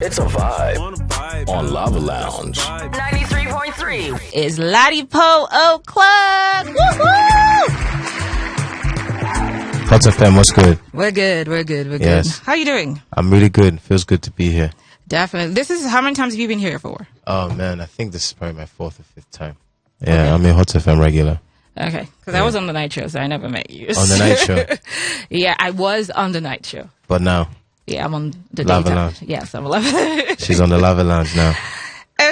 It's a vibe on Lava Lounge. 93.3 is Ladipoe O'Clock. Woohoo! Hotfm, what's good? We're good. Yes. How you doing? I'm really good. Feels good to be here. Definitely. This is, how many times have you been here for? Oh, man, I think this is probably my 4th or 5th time. Yeah, okay. I'm a Hotfm regular. Okay, because I was on the night show, so I never met you. On the night show? Yeah, I was on the night show. But now? Yeah, I'm on the Lava daytime. Lounge. Yes, I'm on Lava. She's on the Lava Lounge now.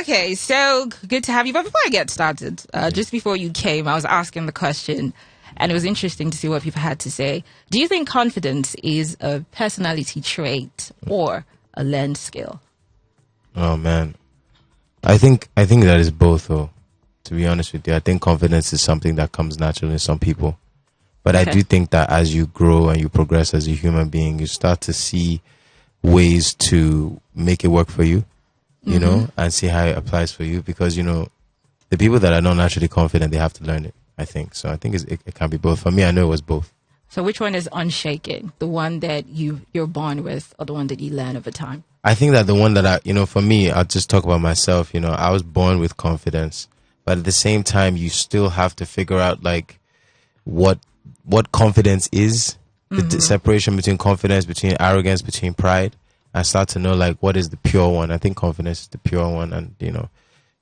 Okay, so good to have you. But before I get started, just before you came, I was asking the question, and it was interesting to see what people had to say. Do you think confidence is a personality trait or a learned skill? Oh, man. I think that is both, though, to be honest with you. I think confidence is something that comes naturally in some people. But okay. I do think that as you grow and you progress as a human being, you start to see ways to make it work for you, you know, and see how it applies for you. Because, you know, the people that are not naturally confident, they have to learn it, I think. So I think it can be both. For me, I know it was both. So which one is unshaken? The one that you're born with or the one that you learn over time? I think that the one that for me, I'll just talk about myself. You know, I was born with confidence. But at the same time, you still have to figure out, like, what confidence is, the separation between confidence, between arrogance, between pride, and start to know, like, what is the pure one. I think confidence is the pure one, and, you know,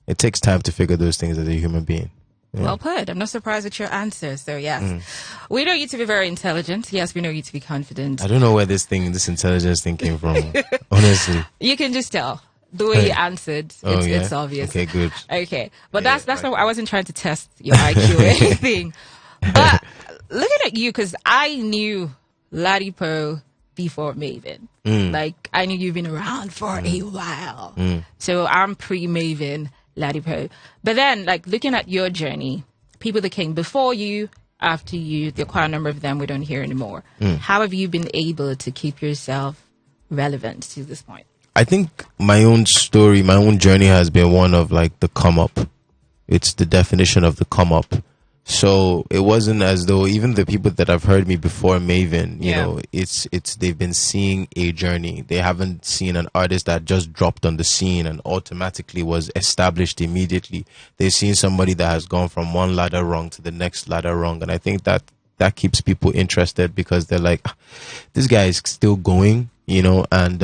it takes time to figure those things as a human being. Yeah. Well put. I'm not surprised with your answer. So, yes. We know you to be very intelligent. Yes, we know you to be confident. I don't know where this intelligence thing came from, honestly. You can just tell. The way you answered, it's obvious. Okay, good. Okay. But that's not, I wasn't trying to test your IQ or anything. But looking at you, because I knew Ladipoe before Maven. Like, I knew you've been around for a while. So I'm pre-Maven Ladipoe. But then, like, looking at your journey, people that came before you, after you, there are quite a number of them we don't hear anymore. How have you been able to keep yourself relevant to this point? I think my own story, my own journey has been one of, like, the come up. It's the definition of the come up. So it wasn't as though even the people that have heard me before Maven, you know, it's they've been seeing a journey. They haven't seen an artist that just dropped on the scene and automatically was established immediately. They've seen somebody that has gone from one ladder rung to the next ladder rung. And I think that keeps people interested because they're like, this guy is still going, you know, and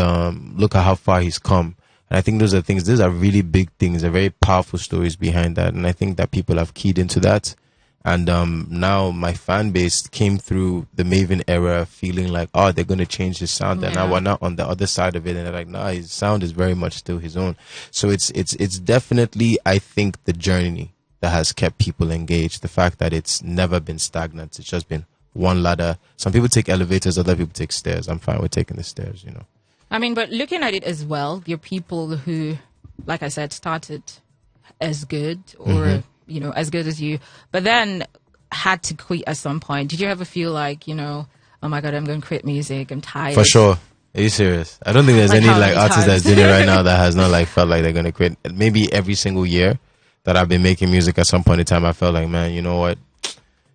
look at how far he's come. And I think those are really big things. They're very powerful stories behind that. And I think that people have keyed into that. And now my fan base came through the Maven era feeling like, oh, they're going to change his sound. And now we're not on the other side of it. And they're like, nah, his sound is very much still his own. So it's definitely, I think, the journey that has kept people engaged. The fact that it's never been stagnant. It's just been one ladder. Some people take elevators, other people take stairs. I'm fine with taking the stairs, you know. I mean, but looking at it as well, you're people who, like I said, started as good or, you know, as good as you, but then had to quit at some point. Did you ever feel like, you know, oh my God, I'm going to quit music, I'm tired? For sure. Are you serious? I don't think there's any like artist that's doing it right now that has not like felt like they're going to quit. Maybe every single year that I've been making music, at some point in time, I felt like, man, you know what?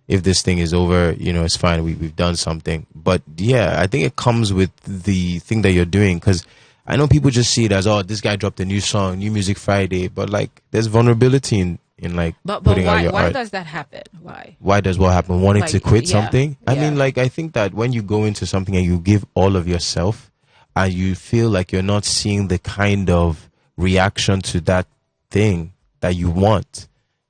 If this thing is over, you know, it's fine. We've done something. But yeah, I think it comes with the thing that you're doing. Because I know people just see it as, oh, this guy dropped a new song, New Music Friday. But like, there's vulnerability in like putting out your art. Why does that happen? Why does what happen? Wanting to quit something? I mean, like, I think that when you go into something and you give all of yourself and you feel like you're not seeing the kind of reaction to that thing that you want,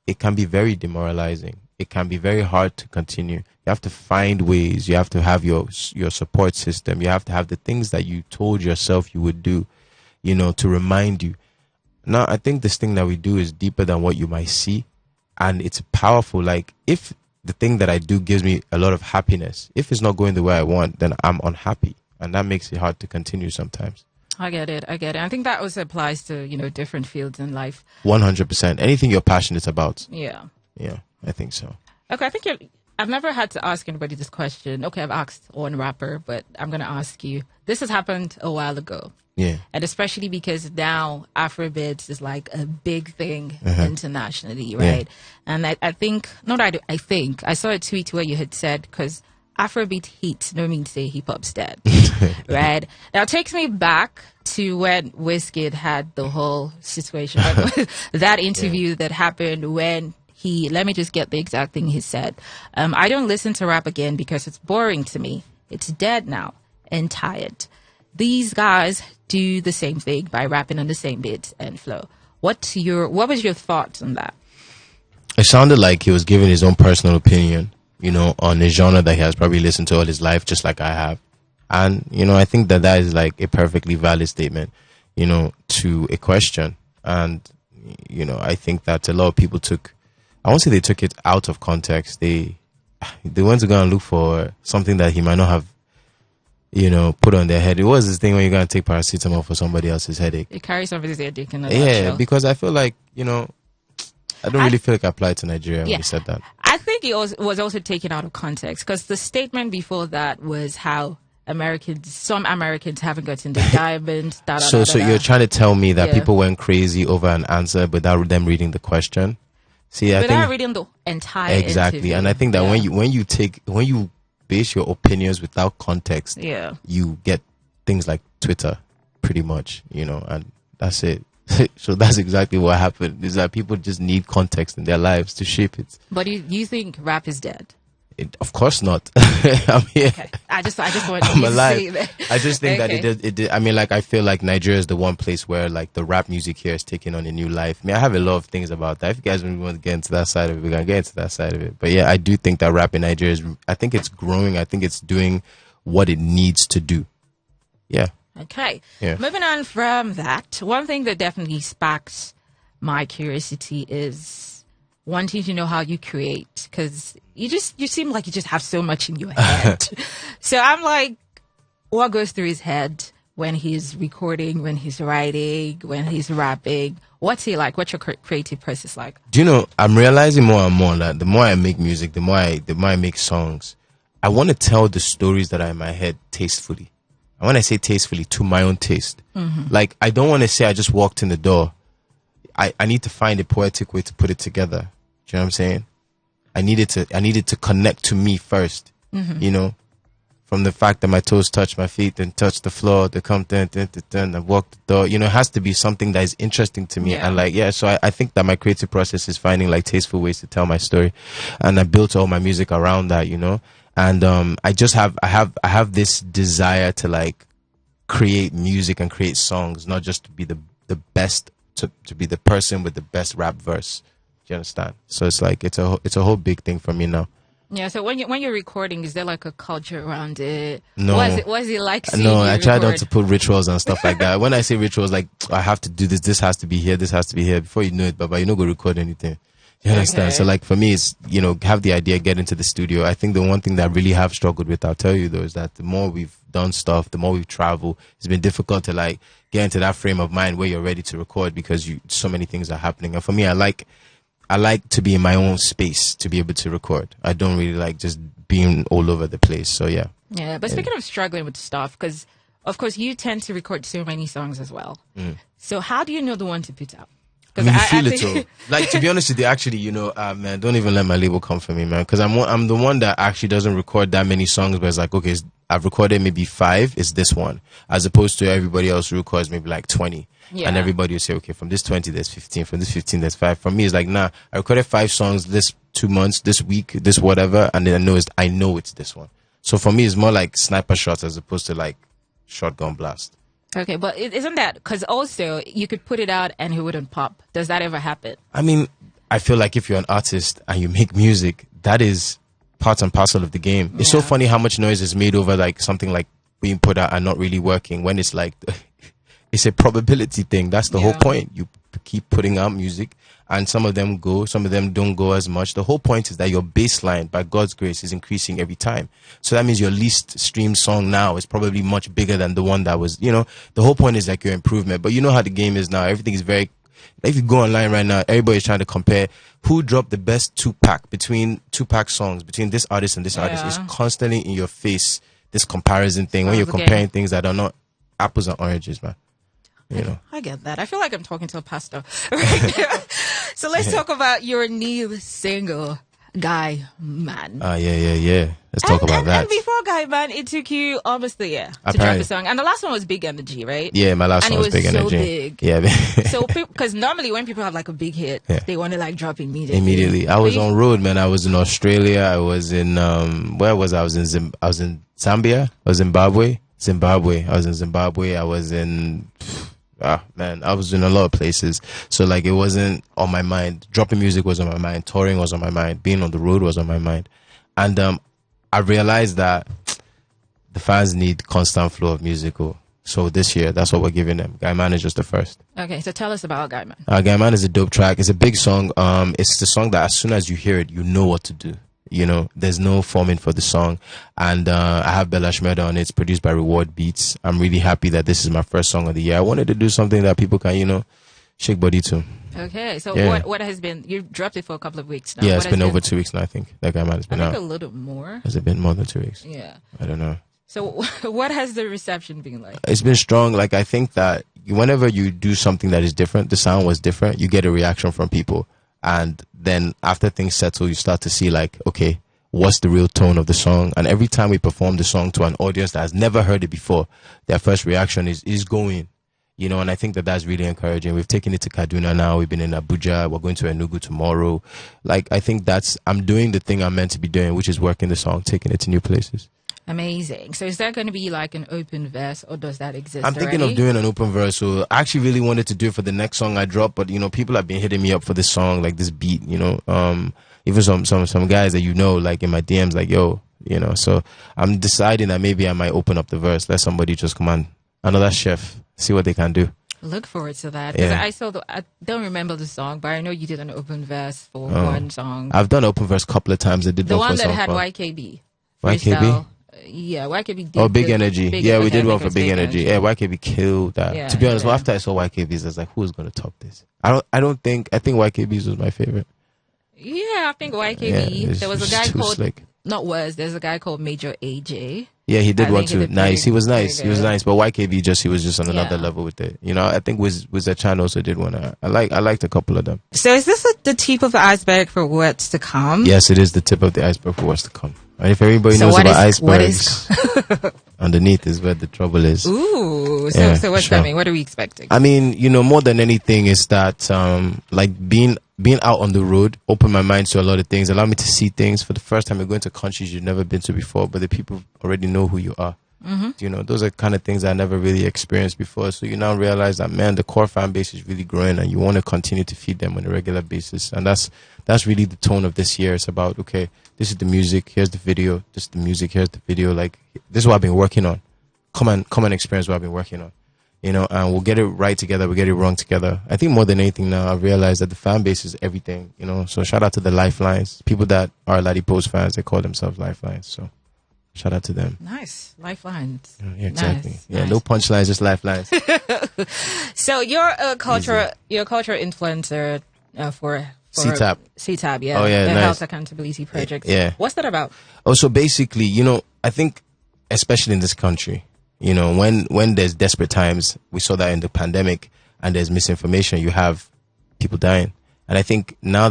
it can be very demoralizing. It can be very hard to continue. You have to find ways. You have to have your support system. You have to have the things that you told yourself you would do, you know, to remind you. Now, I think this thing that we do is deeper than what you might see. And it's powerful. Like, if the thing that I do gives me a lot of happiness, if it's not going the way I want, then I'm unhappy. And that makes it hard to continue sometimes. I get it. I think that also applies to, you know, different fields in life. 100%. Anything you're passionate about. Yeah. Yeah, I think so. Okay, I think I've never had to ask anybody this question. Okay, I've asked one rapper, but I'm going to ask you. This has happened a while ago. Yeah. And especially because now Afrobeats is like a big thing internationally, right? Yeah. And I think, I saw a tweet where you had said, because Afrobeat heat no mean to say hip hop's dead. Right? Now it takes me back to when Wizkid had the whole situation, that interview that happened when let me just get the exact thing he said. I don't listen to rap again because it's boring to me. It's dead now and tired. These guys do the same thing by rapping on the same beat and flow. What was your thoughts on that? It sounded like he was giving his own personal opinion, on a genre that he has probably listened to all his life, just like I have. And, I think that is like a perfectly valid statement, to a question. And, I think that a lot of people I won't say they took it out of context. They went to go and look for something that he might not have, put on their head. It was this thing when you're going to take paracetamol for somebody else's headache. You carry somebody's headache in a Yeah, nutshell. because I feel like, I don't really feel like I applied to Nigeria when you said that. I think it was also taken out of context because the statement before that was how some Americans haven't gotten the diamond. So you're trying to tell me that people went crazy over an answer without them reading the question? See, I think reading the entire exactly, interview. and I think that when you base your opinions without context, you get things like Twitter, pretty much, and that's it. So that's exactly what happened. Is that people just need context in their lives to shape it. But you think rap is dead? Of course not. I'm here. Okay. I just want I'm to alive. say that. I just think that it did. I mean, like, I feel like Nigeria is the one place where like the rap music here is taking on a new life. I mean, I have a lot of things about that. If you guys really want to get into that side of it, we're gonna get into that side of it. But yeah, I do think that rap in Nigeria I think it's growing. I think it's doing what it needs to do. Yeah. Okay. Yeah. Moving on from that, one thing that definitely sparks my curiosity is wanting to know how you create, because you seem like you just have so much in your head. So I'm like, what goes through his head when he's recording, when he's writing, when he's rapping? What's he like? What's your creative process like? Do you know, I'm realizing more and more that the more I make music, the more I make songs, I want to tell the stories that are in my head tastefully. And when I say tastefully, to my own taste. Mm-hmm. Like, I don't want to say I just walked in the door. I need to find a poetic way to put it together. Do you know what I'm saying? I needed to connect to me first. Mm-hmm. From the fact that my toes touch my feet and touch the floor, they come and walk the door. It has to be something that is interesting to me. Yeah. And so I think that my creative process is finding like tasteful ways to tell my story. And I built all my music around that, And I have this desire to like create music and create songs, not just to be the best, to be the person with the best rap verse. Do you understand? So it's like it's a whole big thing for me now. Yeah. So when you're recording, is there like a culture around it? No. What is it like seeing No, you I try record? not to put rituals and stuff like that. When I say rituals, like I have to do this. This has to be here. This has to be here. Before you know it, but you're not going to record anything. You understand? Okay. So like for me, it's, have the idea, get into the studio. I think the one thing that I really have struggled with, I'll tell you though, is that the more we've done stuff, the more we've traveled, it's been difficult to like get into that frame of mind where you're ready to record because so many things are happening. And for me, I like to be in my own space to be able to record. I don't really like just being all over the place. So yeah. Yeah, but speaking of struggling with stuff, because of course you tend to record so many songs as well. So how do you know the one to put out? I mean, you feel it all. Like, to be honest with you, actually, man, don't even let my label come for me, man. Because I'm the one that actually doesn't record that many songs, but it's like, okay, I've recorded maybe 5, it's this one. As opposed to everybody else who records maybe like 20. Yeah. And everybody will say, okay, from this 20, there's 15. From this 15, there's 5. For me, it's like, nah, I recorded 5 songs this 2 months, this week, this whatever, and then I know it's this one. So for me, it's more like sniper shots as opposed to like shotgun blast. Okay, but isn't that, because also you could put it out and it wouldn't pop. Does that ever happen? I mean, I feel like if you're an artist and you make music, that is part and parcel of the game. It's so funny how much noise is made over like something like being put out and not really working, when it's like it's a probability thing. That's the whole point. You keep putting out music and some of them go, some of them don't go as much. The whole point is that your baseline, by God's grace, is increasing every time. So that means your least streamed song now is probably much bigger than the one that was, the whole point is like your improvement. But you know how the game is now. Everything is very, if you go online right now, everybody's trying to compare who dropped the best 2-pack between 2-pack songs between this artist and this artist. It's constantly in your face, this comparison thing, when you're comparing things that are not apples and oranges, man. I get that. I feel like I'm talking to a pastor. So let's talk about your new single, Guy Man. Yeah. Let's talk about that. And before Guy Man, it took you almost a year to drop Apparently. the song. And the last one was Big Energy, right? Yeah, my last one was Big so Energy. Big. Yeah. So, because normally when people have like a big hit, they want to like drop immediately. Immediately. I was on road, man. I was in Australia. I was in where was I? I was in Zambia. I was in Zimbabwe. I was in Zimbabwe. I was in I was in a lot of places. So like it wasn't on my mind. Dropping music was on my mind. Touring was on my mind. Being on the road was on my mind. And I realized that the fans need constant flow of musical. So this year, that's what we're giving them. Guy Man is just the first. Okay, so tell us about Guy Man. Guy Man is a dope track. It's a big song. It's the song that as soon as you hear it, you know what to do. You know, there's no forming for the song. And I have Bella Shmurda on it. It's produced by Reward Beats. I'm really happy that this is my first song of the year. I wanted to do something that people can, you know, shake body to. Okay, so Yeah. what has been, you dropped it for a couple of weeks now. Yeah, What it's has been over 2 weeks now, I think. That Guy Man has been I think out. a little more. Has it been more than 2 weeks? Yeah. I don't know. So what has the reception been like? It's been strong. Like, I think that whenever you do something that is different, the sound was different, you get a reaction from people. And then after things settle, you start to see like, okay, what's the real tone of the song? And every time we perform the song to an audience that has never heard it before, their first reaction is going, you know, and I think that that's really encouraging. We've taken it to Kaduna now. We've been in Abuja. We're going to Enugu tomorrow. Like, I think I'm doing the thing I'm meant to be doing, which is working the song, taking it to new places. Amazing. So is that going to be like an open verse or does that exist I'm thinking of doing an open verse. So I actually really wanted to do it for the next song I drop, but you know, people have been hitting me up for this song, like this beat, you know, even some guys that, you know, like in my DMs, like, yo, you know, so I'm deciding that maybe I might open up the verse, let somebody just come on, another chef, see what they can do. Look forward to that. Because Yeah. I don't remember the song, but I know you did an open verse for one song. I've done open verse a couple of times. I did The one one for that song had for YKB. YKB? Freestyle. Yeah, YKB did. Oh, Big the Energy. Big- Yeah, we okay, did I one think for it was Big Energy. Yeah, YKB killed that. Yeah, To be honest, yeah. after I saw YKB's, I was like, who's gonna top this? I think YKB's was my favorite. Yeah, I think YKB. Yeah, there was a it's guy too called slick. There's a guy called Major AJ. Yeah, he did I one think he too. did Nice. pretty- He was nice. pretty He was good. nice. But YKB he was just on another Yeah. level with it. You know, I think Wizard also did one. I liked a couple of them. So is this the tip of the iceberg for what's to come? Yes, it is the tip of the iceberg for what's to come. And if everybody So knows what about is- what icebergs, underneath is where the trouble is. Ooh. So, Yeah, so what's sure. that mean? What are we expecting? I mean, you know, more than anything is that like being out on the road opened my mind to a lot of things, allow me to see things for the first time. You're going to countries you've never been to before, but the people already know who you are. Mm-hmm. You know, those are kind of things I never really experienced before. So you now realize that, man, the core fan base is really growing and you want to continue to feed them on a regular basis. And that's really the tone of this year. It's about, okay, this is the music, here's the video, this is the music, here's the video. Like, this is what I've been working on. Come and experience what I've been working on. You know, and we'll get it right together, we'll get it wrong together. I think more than anything now, I've realized that the fan base is everything, you know. So shout out to the Lifelines. People that are Ladipoe's fans, they call themselves Lifelines. So shout out to them. Nice. Lifelines. Yeah, exactly. Nice, Yeah, nice. no punchlines, just Lifelines. So you're a culture influencer for CTAB. CTAB, yeah. Oh, yeah, the nice. Health Accountability Project. Yeah. What's that about? Oh, so basically, you know, I think, especially in this country, you know, when there's desperate times, we saw that in the pandemic, and there's misinformation, you have people dying. And I think now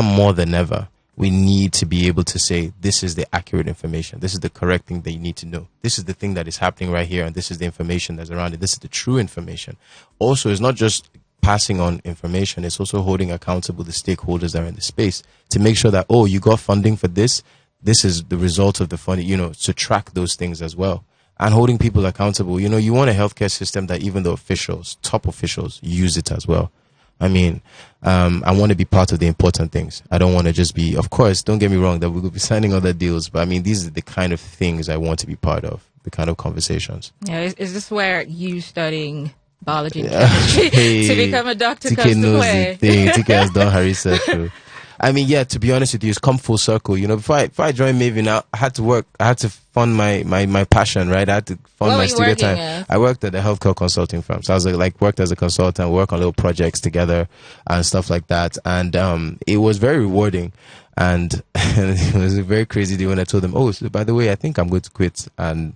more than ever, we need to be able to say, this is the accurate information. This is the correct thing that you need to know. This is the thing that is happening right here, and this is the information that's around it. This is the true information. Also, it's not just passing on information, it's also holding accountable the stakeholders that are in the space to make sure that, oh, you got funding for this. This is the result of the funding, you know, to track those things as well. And holding people accountable. You know, you want a healthcare system that even the officials, top officials, use it as well. I mean, I want to be part of the important things. I don't want to just be, of course, don't get me wrong, that we will be signing other deals, but I mean, these are the kind of things I want to be part of, the kind of conversations. Yeah, is this where you studying biology and chemistry Hey, to become a doctor TK comes to knows play? the thing. TK has done her research. Too. I mean, yeah, to be honest with you, it's come full circle. You know, before I joined Maven, I had to work. I had to fund my passion, right? I had to fund What my were you studio working time. as? I worked at a healthcare consulting firm. So I was like worked as a consultant, work on little projects together and stuff like that. And it was very rewarding. And it was a very crazy day when I told them, oh, so by the way, I think I'm going to quit and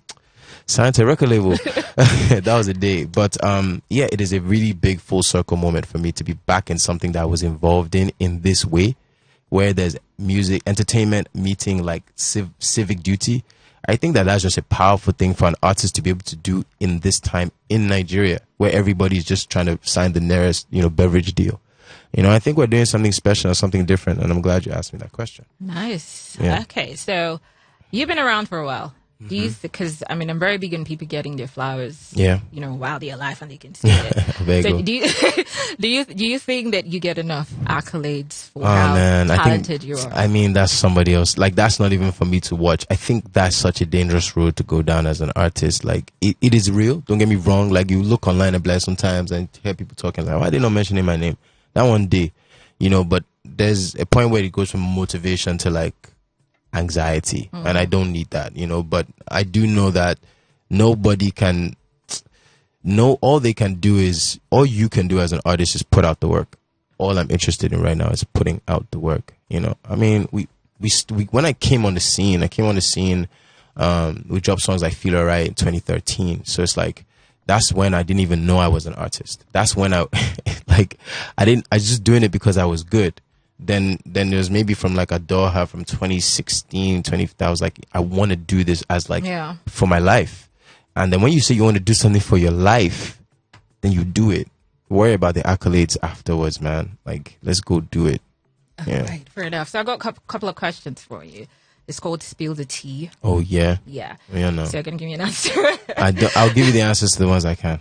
sign to a record label. That was a day. But yeah, it is a really big full circle moment for me to be back in something that I was involved in this way. where there's music, entertainment meeting like civic duty. I think that that's just a powerful thing for an artist to be able to do in this time in Nigeria, where everybody's just trying to sign the nearest, beverage deal. I think we're doing something special and something different, and I'm glad you asked me that question. Nice. Yeah. Okay, so you've been around for a while. Do you? Because I'm very big on people getting their flowers. Yeah. While they're alive and they can see it. So do you do you think that you get enough accolades for man, talented you are? I mean, that's somebody else. Like, that's not even for me to watch. I think that's such a dangerous road to go down as an artist. Like, it is real. Don't get me wrong. Like, you look online and blast sometimes and hear people talking like, why are they not mentioning my name? That one day, but there's a point where it goes from motivation to like anxiety, and I don't need that, but I do know that nobody can know. All you can do as an artist is put out the work. All I'm interested in right now is putting out the work. I mean, we when I came on the scene, we dropped songs like Feel Alright in 2013. So it's like, that's when I didn't even know I was an artist. That's when I was just doing it because I was good. Then there's maybe from like Adoha from 2016, I was like, I want to do this as like for my life. And then when you say you want to do something for your life, then you do it. Worry about the accolades afterwards, man. Like, let's go do it. Yeah. Right, fair enough. So I got a couple of questions for you. It's called Spill the Tea. Oh, yeah? Yeah. Yeah, no. So you're going to give me an answer? I'll give you the answers to the ones I can.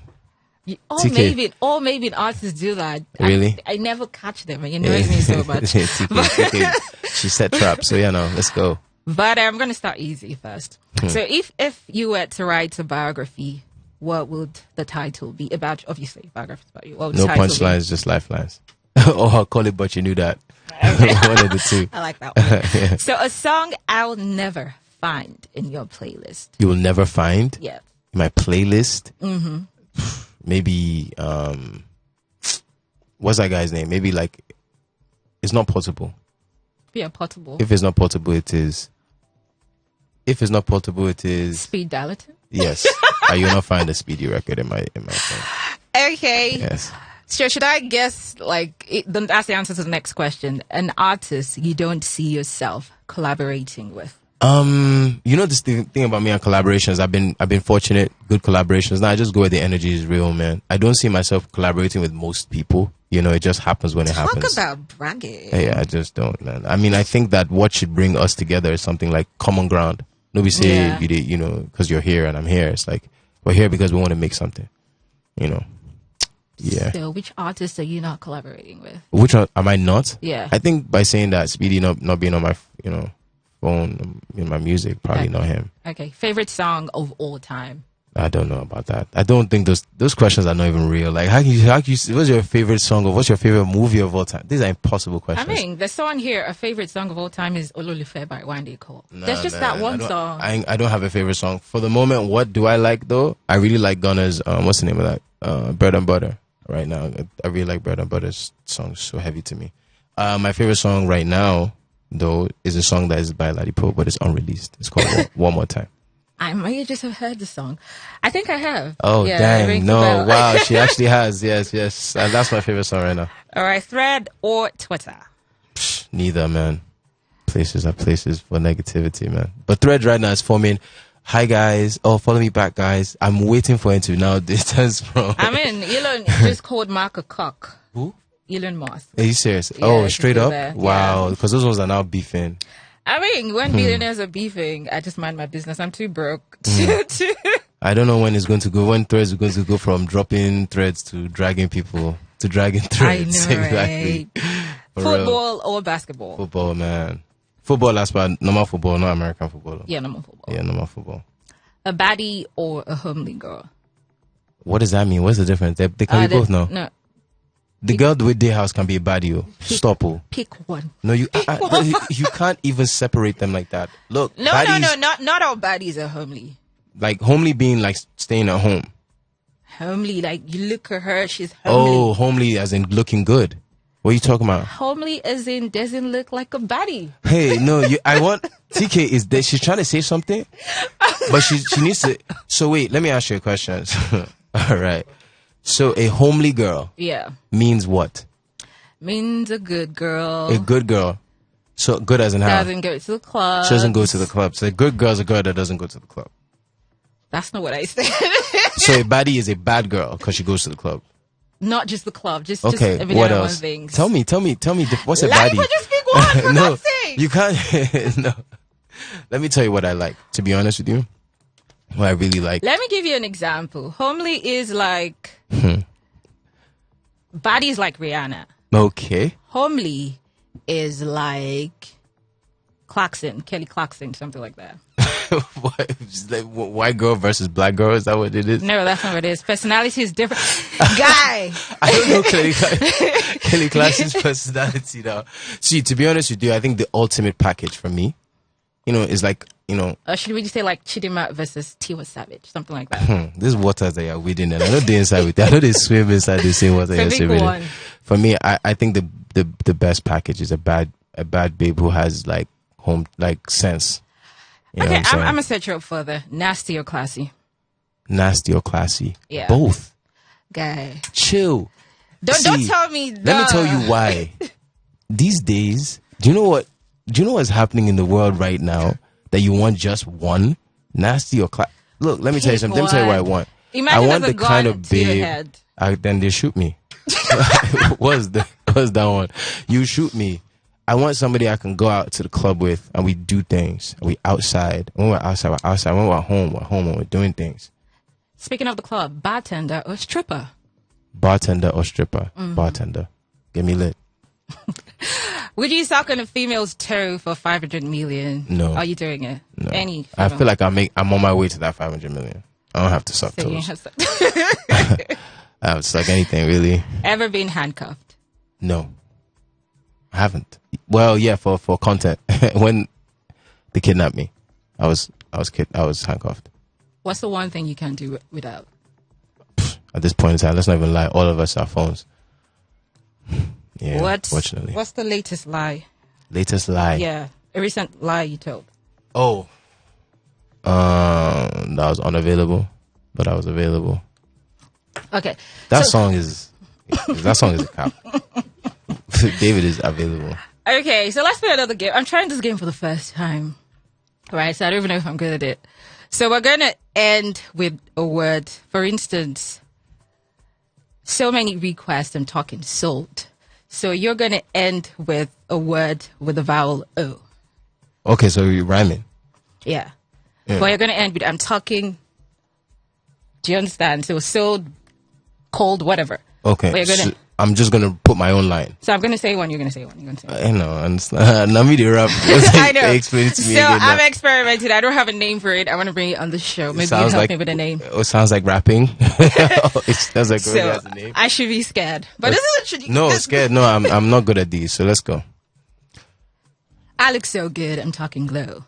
Maybe artists do that. Really? I never catch them. It annoys me so much. TK, she set traps. So let's go. But I'm going to start easy first. So if you were to write a biography, what would the title be? Obviously, biography about you. What would the title be? Punchlines, just lifelines. Or I'll call it, but you knew that. Okay. One of the two. I like that one. Yeah. So a song I'll never find in your playlist. You will never find? Yeah. In my playlist? Mm-hmm. Maybe, what's that guy's name? Maybe like, It's Not Portable. Yeah, Portable. If it's not portable, it is. If it's not portable, it is. Speed Darlington? Yes. You will not find a Speedy record in my phone. Okay. Yes. So should I guess, that's the answer to the next question. An artist you don't see yourself collaborating with? This thing about me and collaborations, I've been fortunate, good collaborations. Now I just go where the energy is real, man. I don't see myself collaborating with most people. It just happens when it happens. Talk about bragging. Yeah, I just don't, man. I mean, I think that what should bring us together is something like common ground. Nobody say, because you're here and I'm here. It's like, we're here because we want to make something, Yeah. So which artists are you not collaborating with? Which one am I not? Yeah. I think by saying that, Speedy not being on my, phone in my music, probably not him. Okay. Favorite song of all time? I don't know about that. I don't think those questions are not even real. Like, how can you what's your favorite song or what's your favorite movie of all time? These are impossible questions. I mean, the song here, a favorite song of all time is Ololufe by Wande Cole. There's just that one song. I don't have a favorite song. For the moment, what do I like though? I really like Gunna's, what's the name of that? Bread and Butter. Right now, I really like Bread and Butter's song. So heavy to me. My favorite song right now, though, is a song that is by Ladipoe, but it's unreleased. It's called One More Time. I might just have heard the song. I think I have. Oh, yeah, dang. No, wow. She actually has. Yes. That's my favorite song right now. All right. Thread or Twitter? Neither, man. Places are places for negativity, man. But Thread right now is forming. Hi, guys. Oh, follow me back, guys. I'm waiting for him to now distance from. I mean, Elon just called Mark a cock. Who? Elon Musk. Are you serious? Yeah, straight up? there. Wow. Because those ones are now beefing. I mean, when billionaires are beefing, I just mind my business. I'm too broke. I don't know when it's going to go. When Threads is going to go from dropping threads to dragging people to dragging threads. I know, exactly. Right? Football or basketball? Football, man. Football, that's about normal football, not American football. Yeah, normal football. Yeah, normal football. A baddie or a homely girl? What does that mean? What's the difference? They can be both now. No. The girl with day house can be a baddie. Stop. Pick one. No, you can't even separate them like that. Look, no, not all baddies are homely. Like homely being like staying at home. Homely, like you look at her, she's homely. Oh, homely as in looking good. What are you talking about? Homely as in doesn't look like a baddie. Hey, no, I want TK is there. She's trying to say something, but she needs to. So wait, let me ask you a question. All right. So a homely girl, yeah, means what? Means a good girl. A good girl. So good as in how? Doesn't go to the club. She doesn't go to the club. So a good girl's a girl that doesn't go to the club. That's not what I said. So a baddie is a bad girl because she goes to the club. Not just the club. Just Okay, every what day on else? things. Tell me. What's a Let me baddie? just speak one, for No, God's sake. you can't. No. Let me tell you what I like. To be honest with you, what I really like. Let me give you an example. Homely is like... Baddie is like Rihanna. Okay. Homely is like Kelly Clarkson, something like that. What, it's like white girl versus black girl? Is that what it is? No, that's not what it is. Personality is different. Guy! I don't know Kelly Clarkson's personality now. See, to be honest with you, I think the ultimate package for me, is like, Or should we just say like Chidima versus Tiwa Savage, something like that? These waters that you're wading, and I know they inside with you. I know they swim inside the same water you're swimming in. For me, I think the best package is a bad babe who has like home sense. You know Okay, what I'm I'm gonna search you up further. Nasty or classy? Nasty or classy? Yeah. Both. Guy. Chill. Don't tell me. Let me tell you why. These days, do you know what's happening in the world right now? That you want just one? Nasty or classy? Look, let me tell you something. Let me tell you what I want. Imagine I want there's the a kind gun of to your babe. head. Then they shoot me. What's that one? You shoot me. I want somebody I can go out to the club with and we do things. We outside. When we're outside, we're outside. When we're home and we're doing things. Speaking of the club, bartender or stripper? Bartender or stripper? Bartender. Get me lit. Would you suck on a female's toe for 500 million? No. Are you doing it? No. Any I female? feel like I'm on my way to that 500 million. I don't have to suck So you toes. have to- I don't suck anything, really. Ever been handcuffed? No. I haven't. Well, yeah, for content. When they kidnapped me, I was handcuffed. What's the one thing you can't do without? At this point in time, let's not even lie. All of us are phones. Yeah, fortunately. What's the latest lie? Latest lie. Yeah, a recent lie you told. Oh. That was unavailable, but I was available. Okay. That song is a cop. David is available. Okay, so let's play another game. I'm trying this game for the first time. Right, so I don't even know if I'm good at it. So we're going to end with a word. For instance, so many requests, I'm talking sold. So you're going to end with a word with the vowel O. Okay, so you're rhyming. Yeah. But you're going to end with I'm talking. Do you understand? So sold, cold, whatever. Okay. But you're gonna, I'm just going to put my own line. so I'm going to say one, you're going to say one. You're going to say one. I know. Understand. Now me the rap. I know. Explain it to me So again. I'm now. experimenting. I don't have a name for it. I want to bring it on the show. Maybe you help me with a name. It sounds like rapping. It sounds like it So has a name. I should be scared. But this is No, scared. No, I'm not good at these. So let's go. I look so good. I'm talking glow.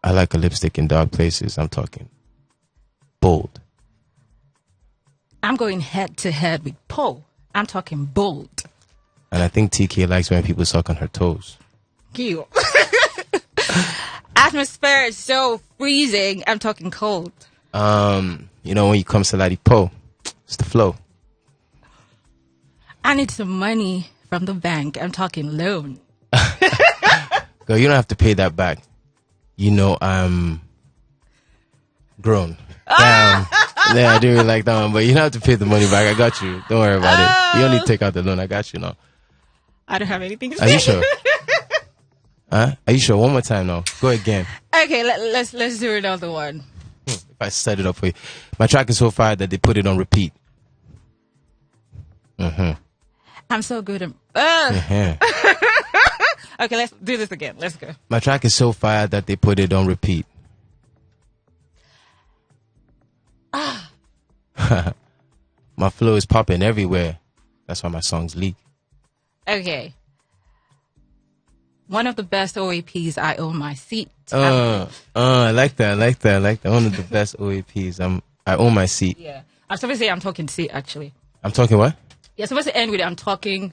I like a lipstick in dark places. I'm talking bold. I'm going head to head with Poe. I'm talking bold. And I think Teekay likes when people suck on her toes. Cute. Atmosphere is so freezing. I'm talking cold. When you come to Ladipoe, it's the flow. I need some money from the bank. I'm talking loan. Girl, you don't have to pay that back. I'm grown. Damn. Yeah, I didn't really like that one, but you don't have to pay the money back. I got you. Don't worry about it. You only take out the loan. I got you now. I don't have anything to Are say. you sure? Huh? Are you sure? One more time now. Go again. Okay, let's do another one. If I set it up for you. My track is so fire that they put it on repeat. I'm so good at... Okay, let's do this again. Let's go. My track is so fire that they put it on repeat. My flow is popping everywhere. That's why my songs leak. Okay. One of the best OAPs, I own my seat. I like that. One of the best OAPs. I own my seat. Yeah. I'm supposed to say I'm talking seat, actually. I'm talking what? You're supposed to end with I'm talking...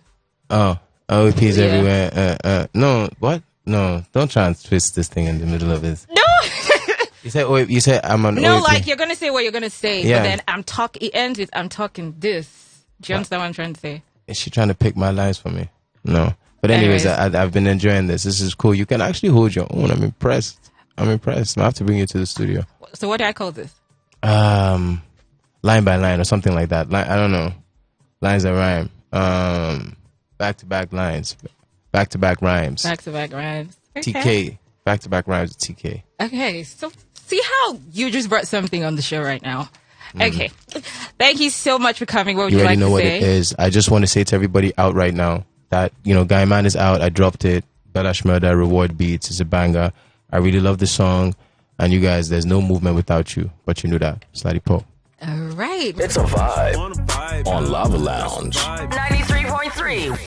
Oh, OAPs Yeah. everywhere. No, what? No, don't try and twist this thing in the middle of this. No! You said I'm an No, OAP. like you're going to say what you're going to say, Yeah. but then it ends with I'm talking this. Do you understand what I'm trying to say? Is she trying to pick my lines for me? No. But anyways, Anyways. I've been enjoying this. This is cool. You can actually hold your own. I'm impressed. I have to bring you to the studio. So what do I call this? Line by line or something like that. I don't know. Lines that rhyme. Back-to-back lines. Back-to-back rhymes. Back-to-back rhymes. Okay. TK. Back-to-back rhymes with TK. Okay, so see how you just brought something on the show right now. Okay, thank you so much for coming. What would You you already like know to what say? it is. I just want to say to everybody out right now that, Guy Man is out. I dropped it. Belash Murder, Reward Beats. It's a banger. I really love the song. And you guys, there's no movement without you. But you knew that. It's Ladipoe. All right. It's a vibe on Lava Lounge. 93.3